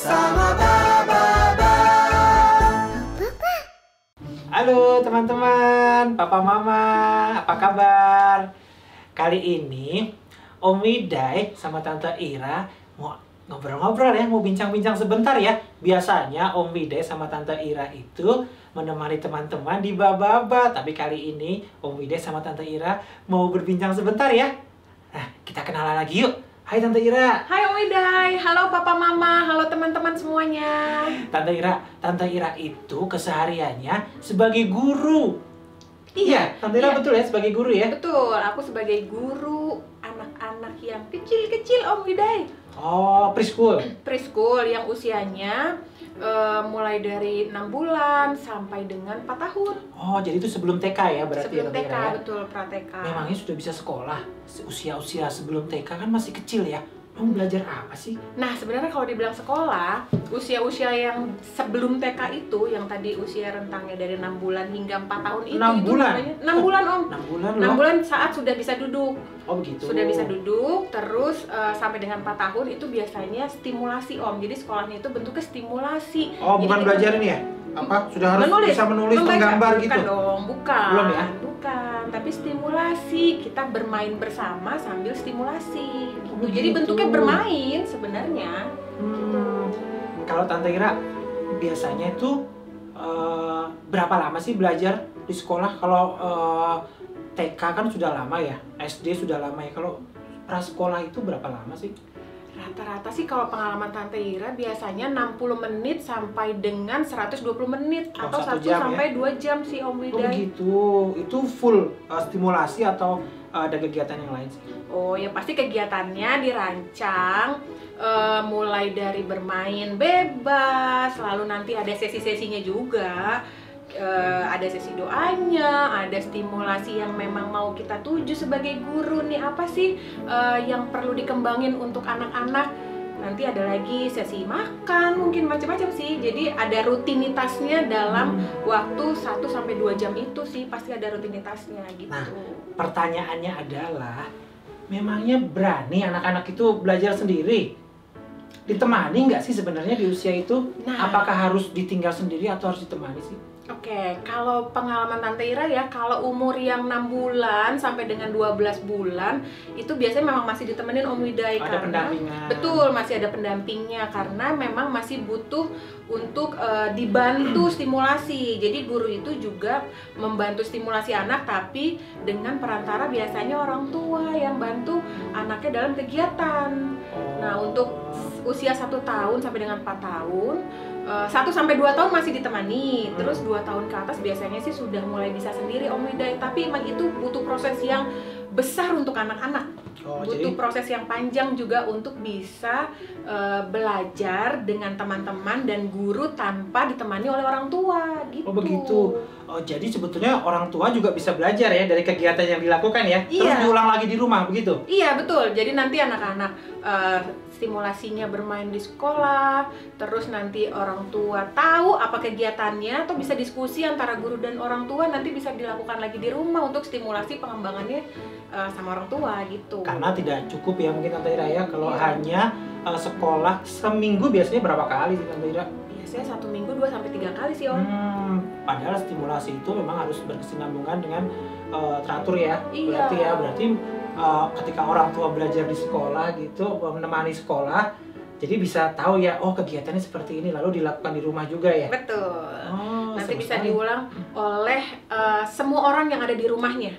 sama Baba. Halo teman-teman, Papa Mama, apa kabar? Kali ini Om Widai sama Tante Ira mau ngobrol-ngobrol ya, mau bincang-bincang sebentar ya. Biasanya Om Widai sama Tante Ira itu menemani teman-teman di Baba, tapi kali ini Om Widai sama Tante Ira mau berbincang sebentar ya. Nah, kita kenalan lagi yuk. Hai Tante Ira. Hai Om Widai, halo Papa Mama, halo teman-teman semuanya. Tante Ira itu kesehariannya sebagai guru. Iya, Tante Ira betul ya sebagai guru ya? Betul, aku sebagai guru anak-anak yang kecil-kecil Om Widai. Oh, preschool. Preschool yang usianya mulai dari 6 bulan sampai dengan 4 tahun. Oh, jadi itu sebelum TK ya berarti Sebelum ya, Tante TK, Ira, ya? betul, pra-TK. Memangnya sudah bisa sekolah? Usia-usia sebelum TK kan masih kecil ya? Mau belajar apa sih? Nah, sebenarnya kalau dibilang sekolah, usia-usia yang sebelum TK itu, yang tadi usia rentangnya dari 6 bulan hingga 4 tahun itu. 6 bulan? Namanya, 6 bulan Om. 6 bulan loh? 6 bulan saat sudah bisa duduk. Oh begitu? Sudah bisa duduk, terus sampai dengan 4 tahun itu biasanya stimulasi Om. Jadi sekolahnya itu bentuknya stimulasi. Oh, jadi bukan belajar ini ya? Apa? Sudah harus bisa menulis, membaca. menggambar Bukan gitu? dong, bukan. Belum ya? Bukan, tapi stimulasi. Kita bermain bersama sambil stimulasi gitu. Oh, Jadi begitu. bentuknya bermain sebenarnya. Kalau Tante Ira biasanya itu berapa lama sih belajar di sekolah? Kalau TK kan sudah lama ya, SD sudah lama ya. Kalau prasekolah itu berapa lama sih? Rata-rata sih kalau pengalaman Tante Ira biasanya 60 menit sampai dengan 120 menit Oh, atau 1 1 jam sampai ya? 2 jam sih Om Oh Widai. begitu, itu full stimulasi atau ada kegiatan yang lain sih? Oh ya pasti kegiatannya dirancang mulai dari bermain bebas, lalu nanti ada sesi-sesinya juga. Ada sesi doanya, ada stimulasi yang memang mau kita tuju sebagai guru nih, apa sih yang perlu dikembangin untuk anak-anak. Nanti ada lagi sesi makan, mungkin macam-macam sih. Jadi ada rutinitasnya dalam waktu 1-2 jam itu sih, pasti ada rutinitasnya gitu. Nah, pertanyaannya adalah, memangnya berani anak-anak itu belajar sendiri? Ditemani nggak sih sebenarnya di usia itu? Nah. Apakah harus ditinggal sendiri atau harus ditemani sih? Oke, kalau pengalaman Tante Ira ya, kalau umur yang 6 bulan sampai dengan 12 bulan itu biasanya memang masih ditemenin Om Widai. Ada pendampingan. Betul, masih ada pendampingnya karena memang masih butuh untuk dibantu stimulasi. Jadi guru itu juga membantu stimulasi anak, tapi dengan perantara biasanya orang tua yang bantu anaknya dalam kegiatan. Nah, untuk usia 1 tahun sampai dengan 4 tahun, 1-2 tahun masih ditemani, terus 2 tahun ke atas biasanya sih sudah mulai bisa sendiri Om Widai. Tapi emang itu butuh proses yang besar untuk anak-anak. Butuh proses yang panjang juga untuk bisa belajar dengan teman-teman dan guru tanpa ditemani oleh orang tua gitu. Oh begitu. Oh, jadi sebetulnya orang tua juga bisa belajar ya dari kegiatan yang dilakukan ya. Terus Iya. diulang lagi di rumah begitu. Iya betul, jadi nanti anak-anak stimulasinya bermain di sekolah, terus nanti orang tua tahu apa kegiatannya, atau bisa diskusi antara guru dan orang tua, nanti bisa dilakukan lagi di rumah untuk stimulasi pengembangannya sama orang tua gitu. Karena tidak cukup ya mungkin Tante Ira ya kalau Iya. hanya sekolah seminggu biasanya berapa kali sih Tante Ira? Biasanya 1 minggu 2-3 kali sih Om. Padahal stimulasi itu memang harus berkesinambungan dengan teratur ya. Iya. Berarti ketika orang tua belajar di sekolah gitu, menemani sekolah, jadi bisa tahu ya, oh kegiatannya seperti ini, lalu dilakukan di rumah juga ya. Betul. Oh, Nanti seru bisa sekali. diulang oleh semua orang yang ada di rumahnya.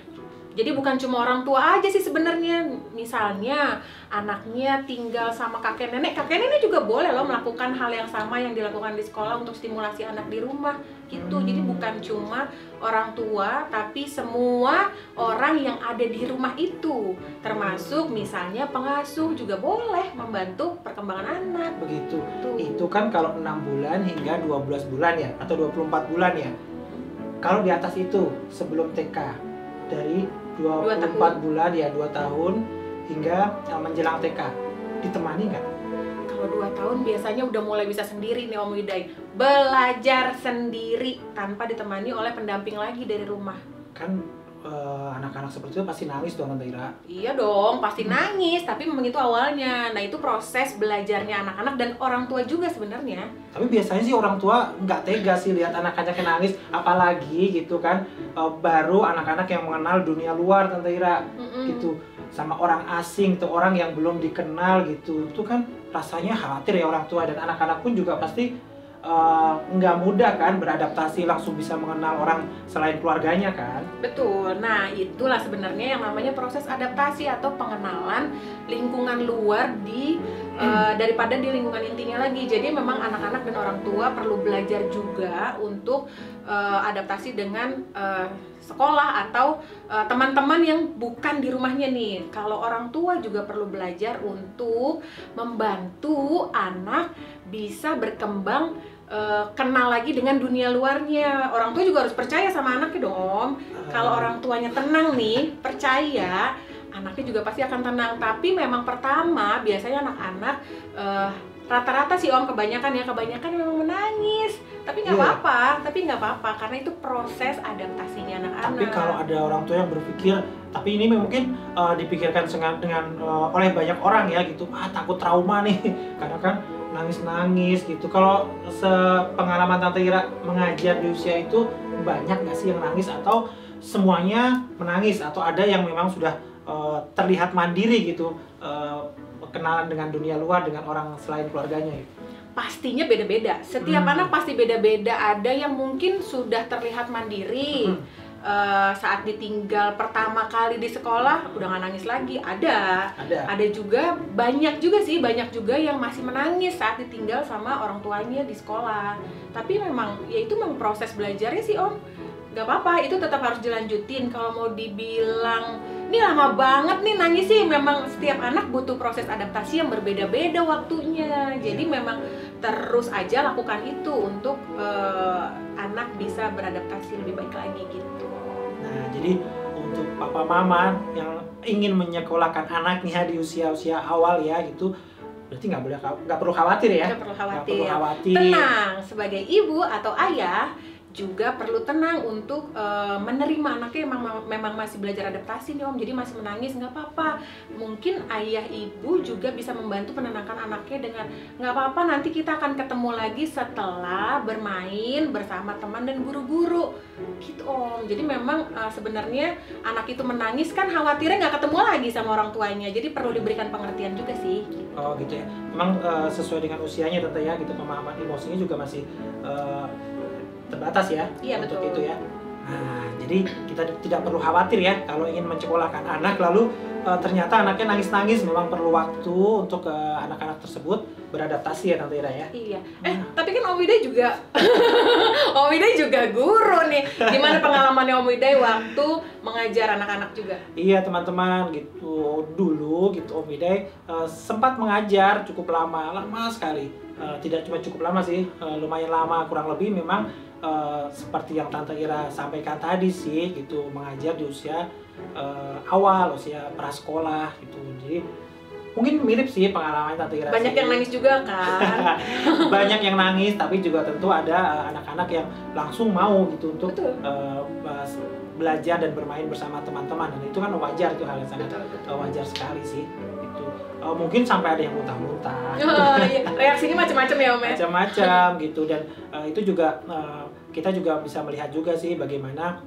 Jadi bukan cuma orang tua aja sih sebenarnya. Misalnya anaknya tinggal sama kakek nenek juga boleh loh melakukan hal yang sama yang dilakukan di sekolah untuk stimulasi anak di rumah gitu. Jadi bukan cuma orang tua, tapi semua orang yang ada di rumah itu, termasuk misalnya pengasuh juga boleh membantu perkembangan anak. Begitu. Tuh. Itu kan kalau 6 bulan hingga 12 bulan ya, atau 24 bulan ya. Kalau di atas itu sebelum TK, dari 24 bulan ya, 2 tahun hingga menjelang TK, ditemani nggak? Kalau 2 tahun biasanya udah mulai bisa sendiri nih Om Widai, belajar sendiri tanpa ditemani oleh pendamping lagi dari rumah. Kan anak-anak seperti itu pasti nangis dong Tante Ira. Iya dong, pasti nangis, tapi memang itu awalnya. Nah, itu proses belajarnya anak-anak dan orang tua juga sebenarnya. Tapi biasanya sih orang tua nggak tega sih lihat anak-anaknya nangis, apalagi gitu kan baru anak-anak yang mengenal dunia luar Tante Ira gitu, sama orang asing tuh, orang yang belum dikenal gitu. Itu kan rasanya khawatir ya orang tua, dan anak-anak pun juga pasti nggak mudah kan beradaptasi langsung bisa mengenal orang selain keluarganya kan. Betul. Nah, itulah sebenarnya yang namanya proses adaptasi atau pengenalan lingkungan luar daripada di lingkungan intinya lagi. Jadi memang anak-anak dan orang tua perlu belajar juga untuk adaptasi dengan sekolah atau teman-teman yang bukan di rumahnya nih. Kalau orang tua juga perlu belajar untuk membantu anak bisa berkembang, kenal lagi dengan dunia luarnya. Orang tua juga harus percaya sama anaknya dong. Kalau orang tuanya tenang nih, percaya, anaknya juga pasti akan tenang. Tapi memang pertama biasanya anak-anak rata-rata sih kebanyakan memang menangis. Tapi nggak apa-apa, karena itu proses adaptasinya anak-anak. Tapi kalau ada orang tua yang berpikir, tapi ini mungkin dipikirkan dengan oleh banyak orang ya gitu, takut trauma nih, karena kan nangis-nangis gitu. Kalau sepengalaman Tante Ira mengajar di usia itu, banyak nggak sih yang nangis atau semuanya menangis, atau ada yang memang sudah terlihat mandiri gitu, kenalan dengan dunia luar, dengan orang selain keluarganya gitu? Pastinya beda-beda. Setiap anak pasti beda-beda. Ada yang mungkin sudah terlihat mandiri. Saat ditinggal pertama kali di sekolah udah nggak nangis lagi. Ada juga, banyak juga yang masih menangis saat ditinggal sama orang tuanya di sekolah. Tapi memang ya itu memang proses belajarnya sih nggak apa-apa, itu tetap harus dilanjutin. Kalau mau dibilang ini lama banget nih nangis sih, memang setiap anak butuh proses adaptasi yang berbeda-beda waktunya. Jadi memang terus aja lakukan itu untuk anak bisa beradaptasi lebih baik lagi gitu. Nah, jadi untuk papa mama yang ingin menyekolahkan anaknya di usia-usia awal ya gitu, berarti nggak perlu khawatir ya. Nggak perlu khawatir. Tenang, sebagai ibu atau ayah juga perlu tenang untuk menerima anaknya yang memang masih belajar adaptasi nih jadi masih menangis, nggak apa-apa. Mungkin ayah ibu juga bisa membantu menenangkan anaknya dengan nggak apa-apa, nanti kita akan ketemu lagi setelah bermain bersama teman dan guru-guru gitu Jadi memang sebenarnya anak itu menangis kan khawatirnya nggak ketemu lagi sama orang tuanya, jadi perlu diberikan pengertian juga sih gitu. Oh gitu ya, memang sesuai dengan usianya Tante ya gitu, pemahaman emosinya juga masih terbatas ya. Iya, untuk betul. itu ya. Nah, jadi kita tidak perlu khawatir ya kalau ingin mencekolahkan anak lalu ternyata anaknya nangis-nangis. Memang perlu waktu untuk anak-anak tersebut beradaptasi ya Tante Ira ya. Iya. Tapi kan Om Widai juga Om Widai juga guru nih. Gimana pengalamannya Om Widai waktu mengajar anak-anak juga? Iya teman-teman gitu, dulu gitu Om Widai sempat mengajar cukup lama sekali. Tidak cuma cukup lama sih, lumayan lama, kurang lebih memang seperti yang Tante Ira sampaikan tadi sih gitu, mengajar di usia awal, usia prasekolah gitu. Jadi mungkin mirip sih pengalaman Tante Ira. Banyak yang nangis juga kan? Banyak yang nangis, tapi juga tentu ada anak-anak yang langsung mau gitu untuk belajar dan bermain bersama teman-teman, dan itu kan wajar, itu hal yang sangat wajar sekali sih gitu. Mungkin sampai ada yang muntah-muntah. Iya. Reaksinya macam-macam ya Om ya? Macam-macam gitu, dan itu juga kita juga bisa melihat juga sih bagaimana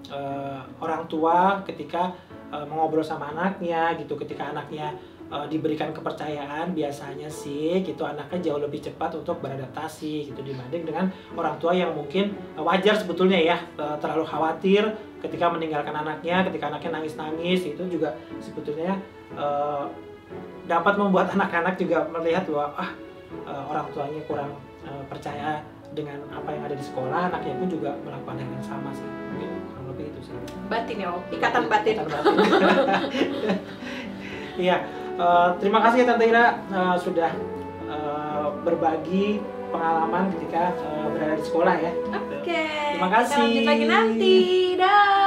orang tua ketika mengobrol sama anaknya gitu, ketika anaknya diberikan kepercayaan, biasanya sih gitu anaknya jauh lebih cepat untuk beradaptasi gitu dibanding dengan orang tua yang mungkin wajar sebetulnya ya terlalu khawatir ketika meninggalkan anaknya, ketika anaknya nangis-nangis. Itu juga sebetulnya dapat membuat anak-anak juga melihat bahwa orang tuanya kurang percaya dengan apa yang ada di sekolah, anaknya pun juga melakukan hal yang sama sih. Mungkin kurang lebih itu sih. Batin ya Om, ikatan batin. Iya, terima kasih ya Tante Ira sudah berbagi pengalaman ketika berada di sekolah ya. Oke. Terima kasih. Kita lanjut lagi nanti. Dah.